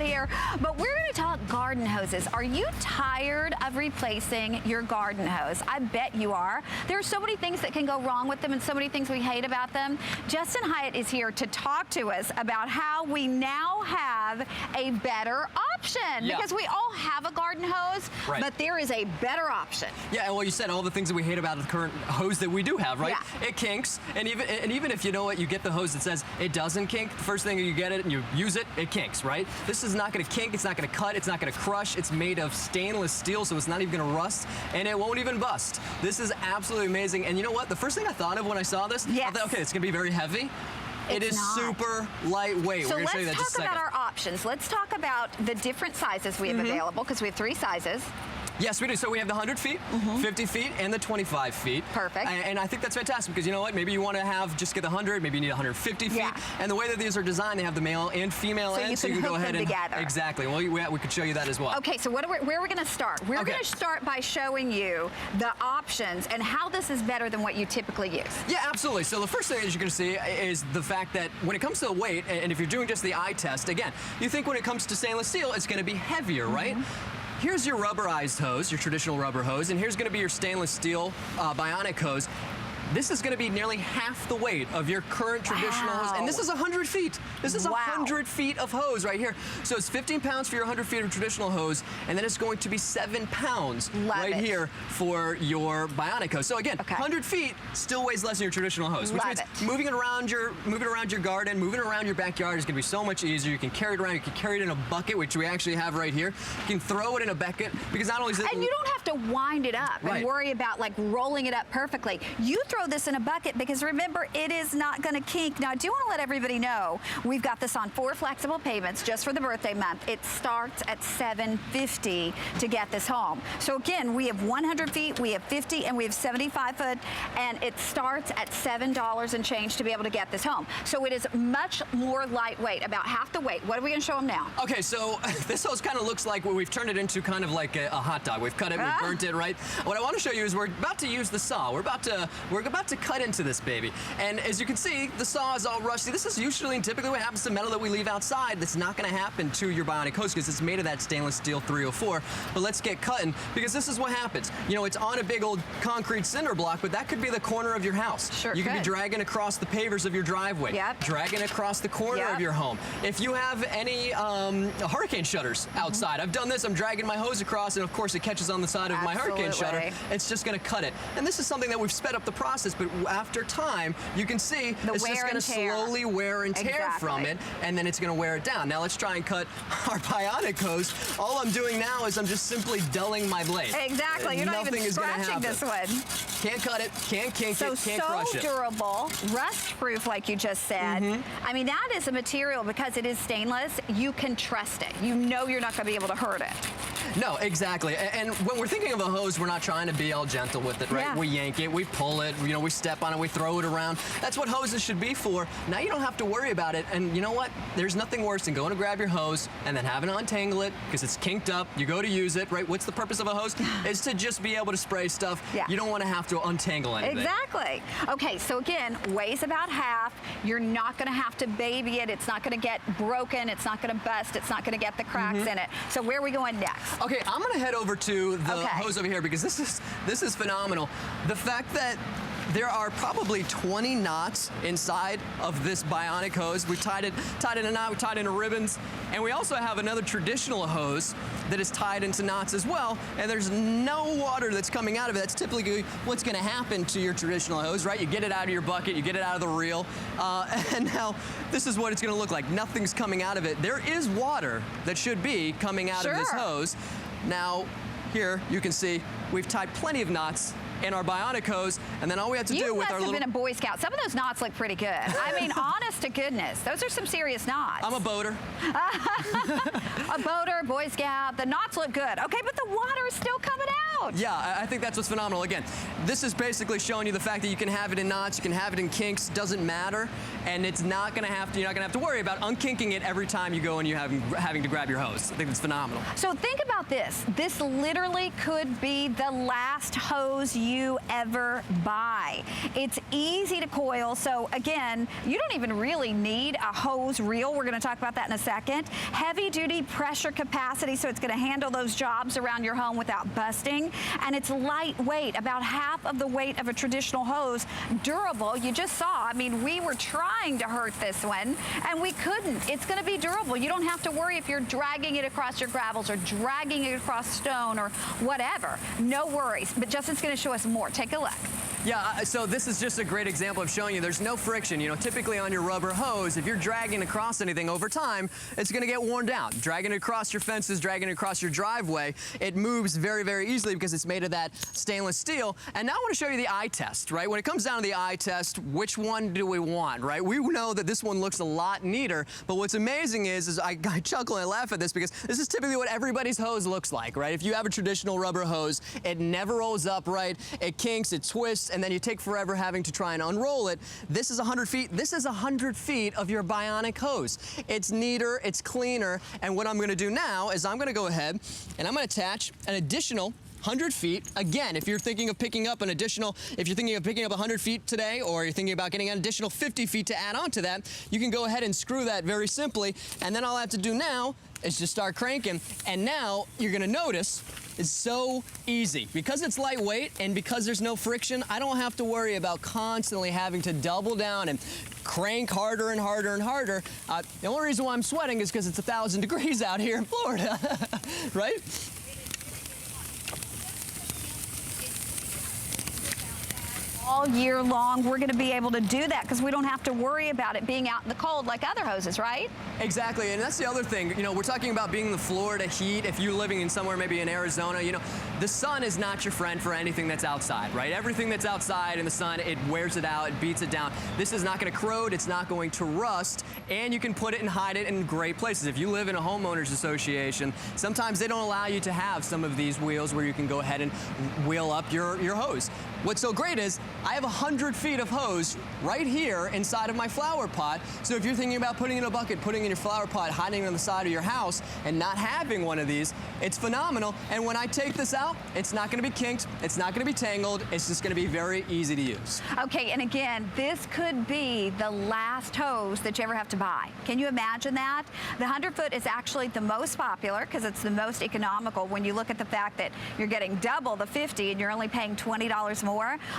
here. But we're going to talk garden hoses. Are you tired of replacing your garden hose? I bet you are. There are so many things that can go wrong with them and so many things we hate about them. Justin Hyatt is here to talk to us about how we now have a better option. Yeah. Because we all have a garden hose, right, but there is a better option. Yeah, and well, you said all the things that we hate about the current hose that we do have, right? Yeah. It kinks, and even if you know what, you get the hose that says it doesn't kink, the first thing you get it and you use it, it kinks, right? This is not going to kink, it's not going to cut, it's not going to crush. It's made of stainless steel, so it's not even going to rust, and it won't even bust. This is absolutely amazing. And you know what? The first thing I thought of when I saw this, I thought, okay, it's going to be very heavy. It is super lightweight. So We're going to show you that let's just a talk second. about our options. Let's talk about the different sizes we have available, because we have 3 sizes. Yes, we do. So we have the 100 feet, 50 feet, and the 25 feet. Perfect. And I think that's fantastic because you know what? Maybe you want to have just get the 100, maybe you need 150 feet. Yeah. And the way that these are designed, they have the male and female ends, so you can go ahead and together. Exactly. Well, we could show you that as well. Okay, so where are we going to start? We're going to start by showing you the options and how this is better than what you typically use. Yeah, absolutely. So the first thing that you're going to see is the fact that when it comes to the weight, and if you're doing just the eye test, again, you think when it comes to stainless steel, it's going to be heavier, right? Here's your rubberized hose, your traditional rubber hose, and here's going to be your stainless steel Bionic hose. This is going to be nearly half the weight of your current traditional hose. And this is 100 feet. This is 100 feet of hose right here. So it's 15 pounds for your 100 feet of traditional hose, and then it's going to be 7 pounds here for your Bionic hose. So again, 100 feet still weighs less than your traditional hose, which means moving it around your garden, moving it around your backyard is going to be so much easier. You can carry it around. You can carry it in a bucket, which we actually have right here. You can throw it in a bucket because not only is it... And you don't have to wind it up and worry about like rolling it up perfectly. You throw this in a bucket because remember, it is not going to kink. Now, I do want to let everybody know we've got this on 4 flexible payments just for the birthday month. It starts at $750 to get this home. So again, we have 100 feet, we have 50, and we have 75 foot, and it starts at $7 and change to be able to get this home. So it is much more lightweight, about half the weight. What are we going to show them now? Okay, so this hose kind of looks like we've turned it into kind of like a hot dog. We've cut it, we've burnt it, right? What I want to show you is we're about to use the saw. We're about to cut into this baby. And as you can see, the saw is all rusty. This is usually and typically what happens to metal that we leave outside. That's not going to happen to your Bionic hose because it's made of that stainless steel 304. But let's get cutting because this is what happens. You know, it's on a big old concrete cinder block, but that could be the corner of your house. Sure, you could be dragging across the pavers of your driveway, dragging across the corner of your home. If you have any hurricane shutters outside, I've done this. I'm dragging my hose across, and of course it catches on the side of my hurricane shutter. It's just going to cut it. And this is something that we've sped up the process, but after time, you can see it's just going to slowly wear and tear from it, and then it's going to wear it down. Now let's try and cut our Bionic hose. All I'm doing now is I'm just simply dulling my blade. Exactly. You're not even scratching this one. Can't cut it, can't kink it, can't crush it. So durable, rust-proof, like you just said. I mean, that is a material, because it is stainless, you can trust it. You know you're not going to be able to hurt it. No, exactly. And when we're thinking of a hose, we're not trying to be all gentle with it, right? We yank it, we pull it, you know, we step on it, we throw it around. That's what hoses should be for. Now you don't have to worry about it. And you know what? There's nothing worse than going to grab your hose and then having to untangle it because it's kinked up. You go to use it, right? What's the purpose of a hose? Is to just be able to spray stuff. You don't want to have to untangle anything. Exactly. Okay, so again, weighs about half. You're not going to have to baby it. It's not going to get broken. It's not going to bust. It's not going to get the cracks in it. So where are we going next? Okay, I'm going to head over to the hose over here because this is phenomenal. The fact that there are probably 20 knots inside of this Bionic hose. We tied it in a knot, we tied it into ribbons, and we also have another traditional hose that is tied into knots as well, and there's no water that's coming out of it. That's typically what's going to happen to your traditional hose, right? You get it out of your bucket, you get it out of the reel, and now this is what it's going to look like. Nothing's coming out of it. There is water that should be coming out of this hose. Now, here you can see we've tied plenty of knots in our Bionic hose, and then all we have to do with our little... You must have been a Boy Scout. Some of those knots look pretty good. I mean, honest to goodness, those are some serious knots. I'm a boater. A boater, Boy noise gap. The knots look good. Okay, but the water is still coming out. Yeah, I think that's what's phenomenal. Again, this is basically showing you the fact that you can have it in knots, you can have it in kinks, doesn't matter, and it's not gonna have to, you're not gonna have to worry about unkinking it every time you go and you're having to grab your hose. I think it's phenomenal. So think about this. This literally could be the last hose you ever buy. It's easy to coil, so again, you don't even really need a hose reel. We're gonna talk about that in a second. Heavy duty pressure capacity, so it's gonna handle those jobs around your home without busting. And it's lightweight, about half of the weight of a traditional hose. Durable, you just saw, I mean, we were trying to hurt this one and we couldn't. It's gonna be durable. You don't have to worry if you're dragging it across your gravels or dragging it across stone or whatever. No worries, but Justin's gonna show us more. Take a look. Yeah, so this is just a great example of showing you there's no friction. You know, typically on your rubber hose, if you're dragging across anything over time, it's gonna get worn down. Dragging it across your fences, dragging it across your driveway, it moves very, very easily because it's made of that stainless steel. And now I wanna show you the eye test, right? When it comes down to the eye test, which one do we want, right? We know that this one looks a lot neater, but what's amazing is I chuckle and I laugh at this because this is typically what everybody's hose looks like, right? If you have a traditional rubber hose, it never rolls up right, it kinks, it twists, and then you take forever having to try and unroll it. This is 100 feet. This is 100 feet of your Bionic hose. It's neater, it's cleaner, and what I'm gonna do now is I'm gonna go ahead and I'm gonna attach an additional 100 feet. Again, if you're thinking of picking up 100 feet today, or you're thinking about getting an additional 50 feet to add on to that, you can go ahead and screw that very simply, and then all I have to do now is just start cranking, and now you're gonna notice it's so easy. Because it's lightweight and because there's no friction, I don't have to worry about constantly having to double down and crank harder and harder and harder. The only reason why I'm sweating is because it's 1,000 degrees out here in Florida, right? All year long, we're gonna be able to do that because we don't have to worry about it being out in the cold like other hoses, right? Exactly, and that's the other thing. You know, we're talking about being in the Florida heat. If you're living in somewhere maybe in Arizona, you know, the sun is not your friend for anything that's outside, right? Everything that's outside in the sun, it wears it out, it beats it down. This is not gonna corrode, it's not going to rust, and you can put it and hide it in great places. If you live in a homeowners association, sometimes they don't allow you to have some of these wheels where you can go ahead and wheel up your hose. What's so great is I have 100 feet of hose right here inside of my flower pot. So if you're thinking about putting in a bucket, putting in your flower pot, hiding on the side of your house, and not having one of these, it's phenomenal. And when I take this out, it's not gonna be kinked, it's not gonna be tangled, it's just gonna be very easy to use. Okay, and again, this could be the last hose that you ever have to buy. Can you imagine that? The 100 foot is actually the most popular because it's the most economical when you look at the fact that you're getting double the 50 and you're only paying $20 more.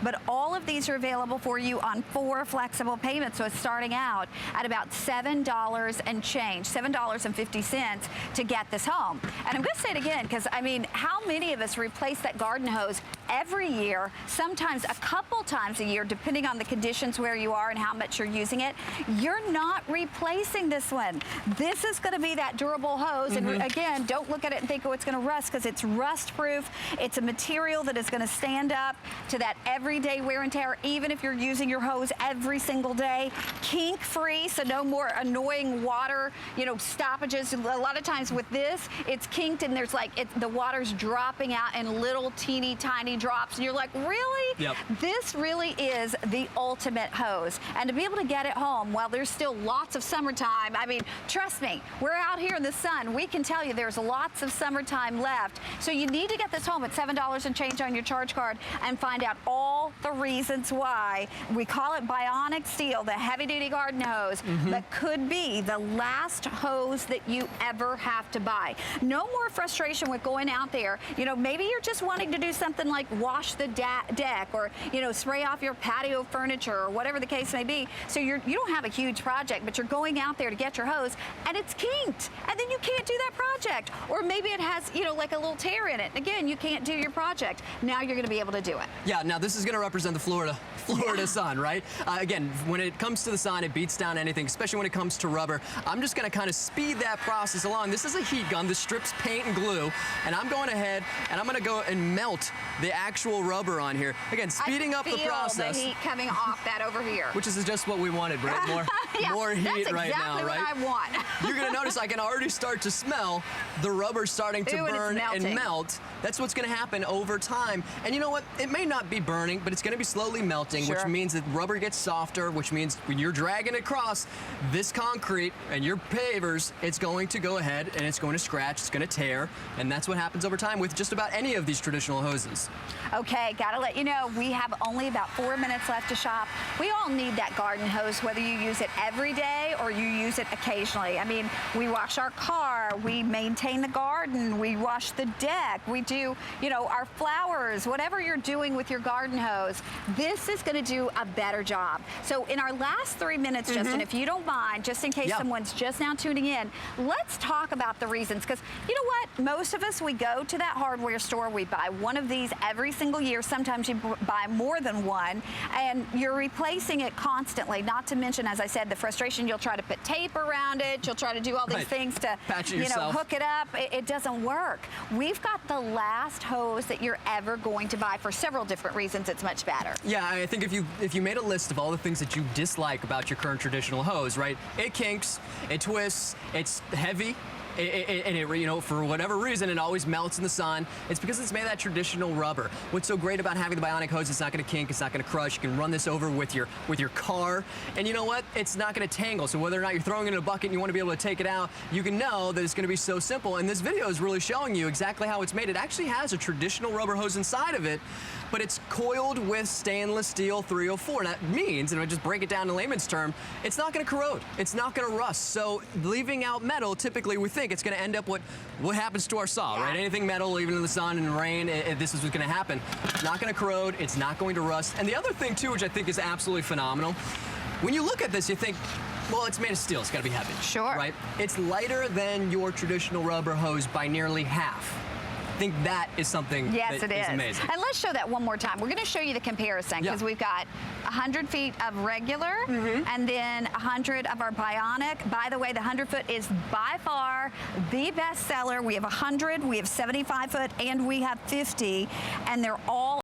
But all of these are available for you on 4 flexible payments. So it's starting out at about $7 and change, $7.50 to get this home. And I'm going to say it again because, I mean, how many of us replace that garden hose every year, sometimes a couple times a year, depending on the conditions where you are and how much you're using it? You're not replacing this one. This is going to be that durable hose. And again, don't look at it and think, oh, it's going to rust, because it's rust proof. It's a material that is going to stand up to that everyday wear and tear, even if you're using your hose every single day. Kink free, so no more annoying water, you know, stoppages. A lot of times with this, it's kinked and there's like, the water's dropping out in little teeny tiny drops. And you're like, really? Yep. This really is the ultimate hose. And to be able to get it home while there's still lots of summertime, I mean, trust me, we're out here in the sun. We can tell you there's lots of summertime left. So you need to get this home at $7 and change on your charge card and find out all the reasons why we call it Bionic Steel, the heavy-duty garden hose that could be the last hose that you ever have to buy. No more frustration with going out there. You know, maybe you're just wanting to do something like wash the deck or, you know, spray off your patio furniture or whatever the case may be. So you don't have a huge project, but you're going out there to get your hose and it's kinked, and then you can't do that project. Or maybe it has, you know, like a little tear in it. Again, you can't do your project. Now you're going to be able to do it. Yeah, now this is going to represent the Florida sun, right? Again, when it comes to the sun, it beats down anything, especially when it comes to rubber. I'm just going to kind of speed that process along. This is a heat gun. This strips paint and glue, and I'm going ahead and I'm going to go and melt the actual rubber on here. Again, speeding up the process. I can feel the heat coming off that over here. Which is just what we wanted, Britt. More heat right now, right? That's exactly what I want. You're going to notice I can already start to smell the rubber starting to burn and melt. That's what's going to happen over time. And you know what? It may not be burning, but it's going to be slowly melting, which means that rubber gets softer, which means when you're dragging it across this concrete and your pavers, it's going to go ahead and it's going to scratch, it's going to tear, and that's what happens over time with just about any of these traditional hoses. Okay, gotta let you know, we have only about 4 minutes left to shop. We all need that garden hose, whether you use it every day or you use it occasionally. I mean, we wash our car, we maintain the garden, we wash the deck, we do, you know, our flowers, whatever you're doing with your garden hose, this is gonna do a better job. So in our last 3 minutes, Justin, if you don't mind, just in case someone's just now tuning in, let's talk about the reasons, because you know what? Most of us, we go to that hardware store, we buy one of these every single year. Sometimes you buy more than one, and you're replacing it constantly. Not to mention, as I said, the frustration, you'll try to put tape around it, you'll try to do all these things to, you know, hook it up. It doesn't work. We've got the last hose that you're ever going to buy for several different reasons. It's much better. Yeah, I think if you made a list of all the things that you dislike about your current traditional hose, right? It kinks, it twists, it's heavy. And it, you know, for whatever reason, it always melts in the sun. It's because it's made of that traditional rubber. What's so great about having the Bionic hose, it's not going to kink, it's not going to crush. You can run this over with your car, and you know what? It's not going to tangle. So whether or not you're throwing it in a bucket and you want to be able to take it out, you can know that it's going to be so simple. And this video is really showing you exactly how it's made. It actually has a traditional rubber hose inside of it, but it's coiled with stainless steel 304. And that means, and I just break it down in layman's term, it's not going to corrode. It's not going to rust. So leaving out metal, typically we think it's going to end up what happens to our saw, right? Anything metal, even in the sun and rain, this is what's going to happen. It's not going to corrode. It's not going to rust. And the other thing, too, which I think is absolutely phenomenal, when you look at this, you think, well, it's made of steel. It's got to be heavy. Sure. Right? It's lighter than your traditional rubber hose by nearly half. I think that is something that is amazing. And let's show that one more time. We're going to show you the comparison because we've got 100 feet of regular and then 100 of our Bionic. By the way, the 100-foot is by far the best seller. We have 100, we have 75-foot, and we have 50, and they're all